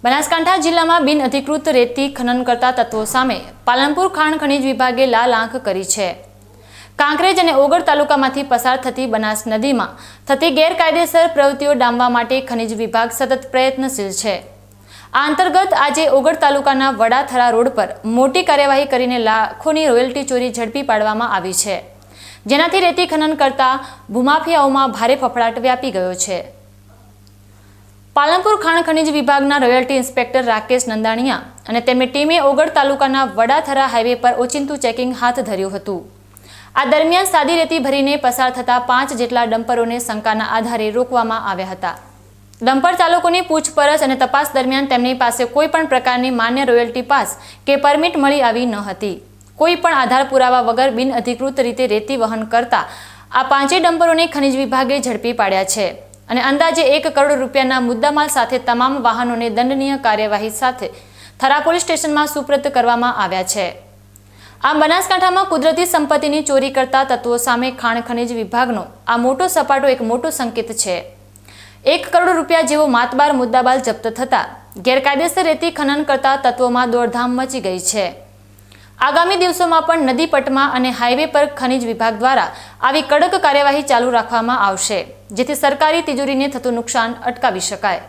બનાસકાંઠા જિલ્લામાં બિનઅધિકૃત રેતી ખનન કરતા તત્વો સામે પાલનપુર ખાણ ખનીજ વિભાગે લાલ આંખ કરી છે। કાંકરેજ અને ઓગળ તાલુકામાંથી પસાર થતી બનાસ નદીમાં થતી ગેરકાયદેસર પ્રવૃત્તિઓ ડામવા માટે ખનીજ વિભાગ સતત પ્રયત્નશીલ છે। આ અંતર્ગત આજે ઓગળ તાલુકાના વડાથરા રોડ પર મોટી કાર્યવાહી કરીને લાખોની રોયલ્ટી ચોરી ઝડપી પાડવામાં આવી છે, જેનાથી રેતી ખનન કરતા ભૂમાફિયાઓમાં ભારે ફફડાટ વ્યાપી ગયો છે। પાલનપુર ખાણ ખનીજ વિભાગના રોયલ્ટી ઇન્સ્પેક્ટર રાકેશ નંદાણીયા અને તેમની ટીમે ઓગળ તાલુકાના વડાથરા હાઈવે પર ઓચિંતું ચેકિંગ હાથ ધર્યું હતું। આ દરમિયાન સાદી રેતી ભરીને પસાર થતા 5 જેટલા ડમ્પરોને શંકાના આધારે રોકવામાં આવ્યા હતા। ડમ્પર ચાલકોની પૂછપરછ અને તપાસ દરમિયાન તેમની પાસે કોઈ પણ પ્રકારની માન્ય રોયલ્ટી પાસ કે પરમિટ મળી આવી ન હતી। કોઈ પણ આધાર પુરાવા વગર બિનઅધિકૃત રીતે રેતી વહન કરતા આ 5 ડમ્પરોને ખનીજ વિભાગે ઝડપી પાડ્યા છે અને અંદાજે 1 કરોડ રૂપિયાના મુદ્દામાલ સાથે તમામ વાહનોને દંડનીય કાર્યવાહી સાથે થરા પોલીસ સ્ટેશનમાં સુપ્રત કરવામાં આવ્યા છે। આમ બનાસકાંઠામાં કુદરતી સંપત્તિની ચોરી કરતા તત્વો સામે ખાણ ખનીજ વિભાગનો આ મોટો સપાટો એક મોટો સંકેત છે। 1 કરોડ રૂપિયા જેવો માતબાર મુદ્દામાલ જપ્ત થતા ગેરકાયદેસર રેતી ખનન કરતા તત્વોમાં દોડધામ મચી ગઈ છે। આગામી દિવસોમાં પણ નદી પટમાં અને હાઈવે પર ખનીજ વિભાગ દ્વારા આવી કડક કાર્યવાહી ચાલુ રાખવામાં આવશે, જેથી સરકારી તિજોરીને થતું નુકસાન અટકાવી શકાય।